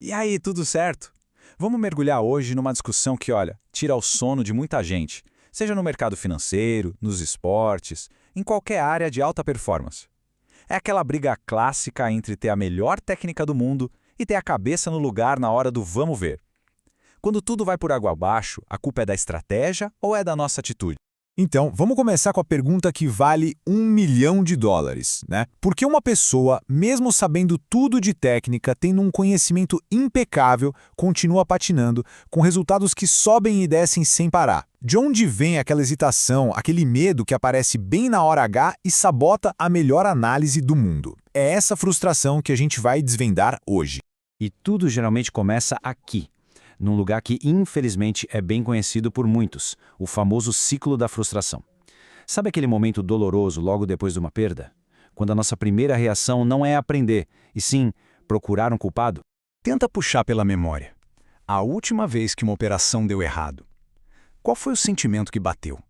E aí, tudo certo? Vamos mergulhar hoje numa discussão que, olha, tira o sono de muita gente, seja no mercado financeiro, nos esportes, em qualquer área de alta performance. É aquela briga clássica entre ter a melhor técnica do mundo e ter a cabeça no lugar na hora do vamos ver. Quando tudo vai por água abaixo, a culpa é da estratégia ou é da nossa atitude? Então, vamos começar com a pergunta que vale US$ 1 milhão, né? Por que uma pessoa, mesmo sabendo tudo de técnica, tendo um conhecimento impecável, continua patinando, com resultados que sobem e descem sem parar? De onde vem aquela hesitação, aquele medo que aparece bem na hora H e sabota a melhor análise do mundo? É essa frustração que a gente vai desvendar hoje. E tudo geralmente começa aqui, num lugar que infelizmente é bem conhecido por muitos, o famoso ciclo da frustração. Sabe aquele momento doloroso logo depois de uma perda? Quando a nossa primeira reação não é aprender, e sim procurar um culpado? Tenta puxar pela memória. A última vez que uma operação deu errado, qual foi o sentimento que bateu?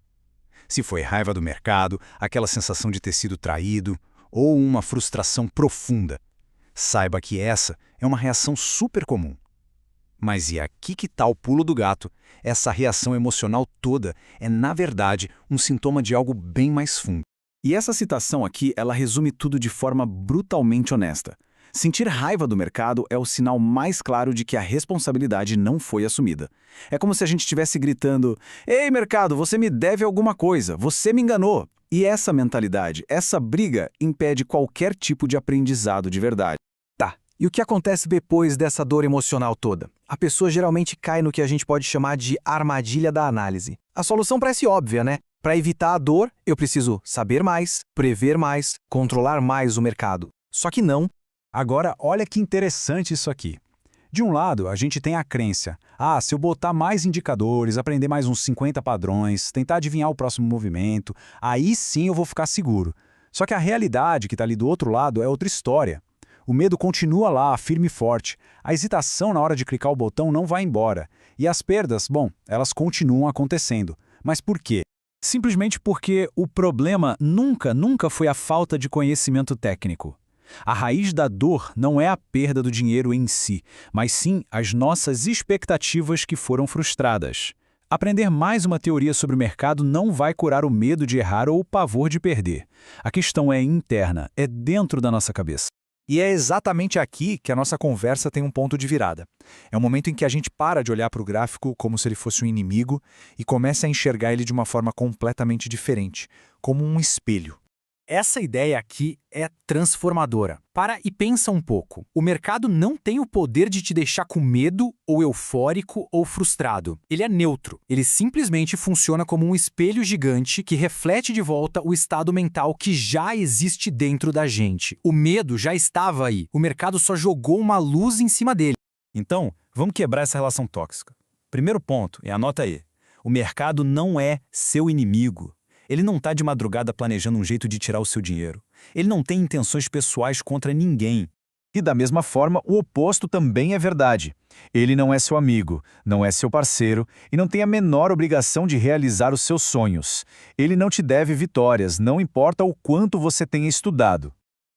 Se foi raiva do mercado, aquela sensação de ter sido traído, ou uma frustração profunda. Saiba que essa é uma reação super comum. Mas e aqui que está o pulo do gato? Essa reação emocional toda é, na verdade, um sintoma de algo bem mais fundo. E essa citação aqui, ela resume tudo de forma brutalmente honesta. Sentir raiva do mercado é o sinal mais claro de que a responsabilidade não foi assumida. É como se a gente estivesse gritando: "Ei, mercado, você me deve alguma coisa, você me enganou." E essa mentalidade, essa briga, impede qualquer tipo de aprendizado de verdade. Tá, e o que acontece depois dessa dor emocional toda? A pessoa geralmente cai no que a gente pode chamar de armadilha da análise. A solução parece óbvia, né? Para evitar a dor, eu preciso saber mais, prever mais, controlar mais o mercado. Só que não. Agora, olha que interessante isso aqui. De um lado, a gente tem a crença: se eu botar mais indicadores, aprender mais uns 50 padrões, tentar adivinhar o próximo movimento, aí sim eu vou ficar seguro. Só que a realidade que está ali do outro lado é outra história. O medo continua lá, firme e forte. A hesitação na hora de clicar o botão não vai embora. E as perdas, bom, elas continuam acontecendo. Mas por quê? Simplesmente porque o problema nunca foi a falta de conhecimento técnico. A raiz da dor não é a perda do dinheiro em si, mas sim as nossas expectativas que foram frustradas. Aprender mais uma teoria sobre o mercado não vai curar o medo de errar ou o pavor de perder. A questão é interna, é dentro da nossa cabeça. E é exatamente aqui que a nossa conversa tem um ponto de virada. É o momento em que a gente para de olhar para o gráfico como se ele fosse um inimigo e começa a enxergar ele de uma forma completamente diferente, como um espelho. Essa ideia aqui é transformadora. Para e pensa um pouco. O mercado não tem o poder de te deixar com medo, ou eufórico, ou frustrado. Ele é neutro. Ele simplesmente funciona como um espelho gigante que reflete de volta o estado mental que já existe dentro da gente. O medo já estava aí. O mercado só jogou uma luz em cima dele. Então, vamos quebrar essa relação tóxica. Primeiro ponto, e anota aí: o mercado não é seu inimigo. Ele não está de madrugada planejando um jeito de tirar o seu dinheiro. Ele não tem intenções pessoais contra ninguém. E da mesma forma, o oposto também é verdade. Ele não é seu amigo, não é seu parceiro e não tem a menor obrigação de realizar os seus sonhos. Ele não te deve vitórias, não importa o quanto você tenha estudado.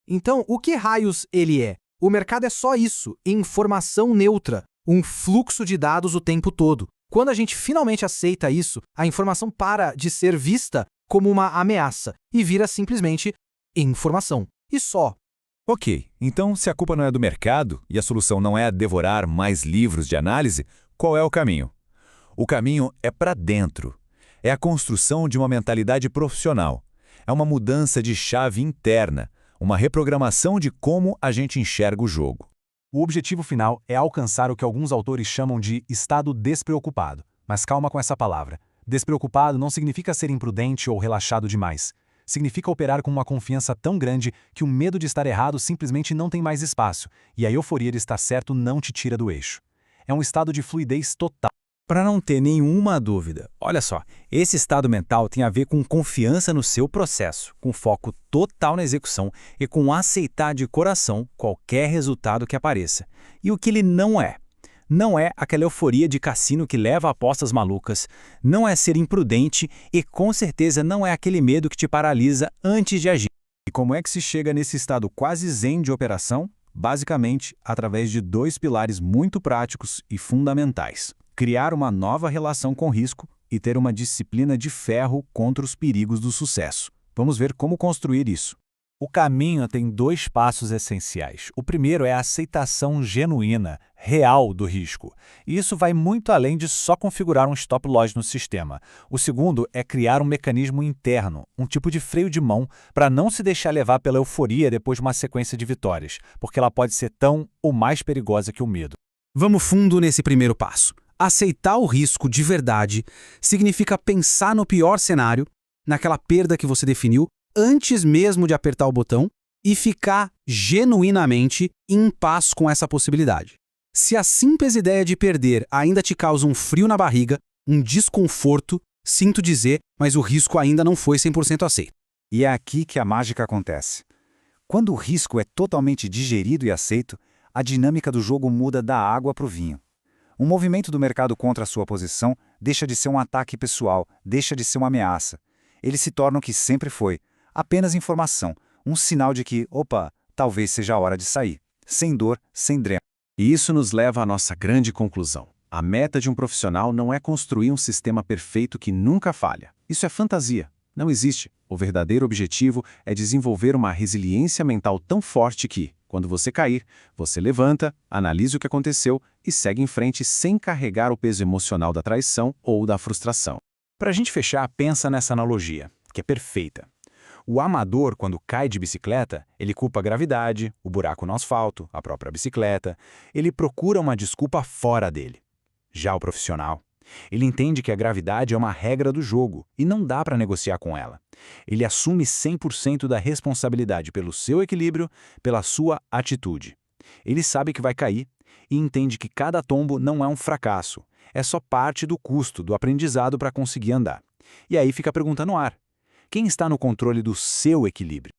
Então, o que raios ele é? O mercado é só isso, informação neutra, um fluxo de dados o tempo todo. Quando a gente finalmente aceita isso, a informação para de ser vista como uma ameaça e vira simplesmente informação. E só. Ok, então se a culpa não é do mercado e a solução não é devorar mais livros de análise, qual é o caminho? O caminho é para dentro. É a construção de uma mentalidade profissional. É uma mudança de chave interna, uma reprogramação de como a gente enxerga o jogo. O objetivo final é alcançar o que alguns autores chamam de estado despreocupado. Mas calma com essa palavra. Despreocupado não significa ser imprudente ou relaxado demais. Significa operar com uma confiança tão grande que o medo de estar errado simplesmente não tem mais espaço, e a euforia de estar certo não te tira do eixo. É um estado de fluidez total. Para não ter nenhuma dúvida, olha só, esse estado mental tem a ver com confiança no seu processo, com foco total na execução e com aceitar de coração qualquer resultado que apareça. E o que ele não é? Não é aquela euforia de cassino que leva a apostas malucas, não é ser imprudente e com certeza não é aquele medo que te paralisa antes de agir. E como é que se chega nesse estado quase zen de operação? Basicamente, através de 2 pilares muito práticos e fundamentais: criar uma nova relação com risco e ter uma disciplina de ferro contra os perigos do sucesso. Vamos ver como construir isso. O caminho tem 2 passos essenciais. O primeiro é a aceitação genuína, real do risco. E isso vai muito além de só configurar um stop loss no sistema. O segundo é criar um mecanismo interno, um tipo de freio de mão, para não se deixar levar pela euforia depois de uma sequência de vitórias, porque ela pode ser tão ou mais perigosa que o medo. Vamos fundo nesse primeiro passo. Aceitar o risco de verdade significa pensar no pior cenário, naquela perda que você definiu, antes mesmo de apertar o botão, e ficar genuinamente em paz com essa possibilidade. Se a simples ideia de perder ainda te causa um frio na barriga, um desconforto, sinto dizer, mas o risco ainda não foi 100% aceito. E é aqui que a mágica acontece. Quando o risco é totalmente digerido e aceito, a dinâmica do jogo muda da água para o vinho. Um movimento do mercado contra a sua posição deixa de ser um ataque pessoal, deixa de ser uma ameaça. Ele se torna o que sempre foi, apenas informação, um sinal de que, opa, talvez seja a hora de sair. Sem dor, sem drama. E isso nos leva à nossa grande conclusão. A meta de um profissional não é construir um sistema perfeito que nunca falha. Isso é fantasia. Não existe. O verdadeiro objetivo é desenvolver uma resiliência mental tão forte que, quando você cair, você levanta, analisa o que aconteceu e segue em frente sem carregar o peso emocional da traição ou da frustração. Para a gente fechar, pensa nessa analogia, que é perfeita. O amador, quando cai de bicicleta, ele culpa a gravidade, o buraco no asfalto, a própria bicicleta. Ele procura uma desculpa fora dele. Já o profissional, ele entende que a gravidade é uma regra do jogo e não dá para negociar com ela. Ele assume 100% da responsabilidade pelo seu equilíbrio, pela sua atitude. Ele sabe que vai cair e entende que cada tombo não é um fracasso, é só parte do custo, do aprendizado para conseguir andar. E aí fica a pergunta no ar. Quem está no controle do seu equilíbrio?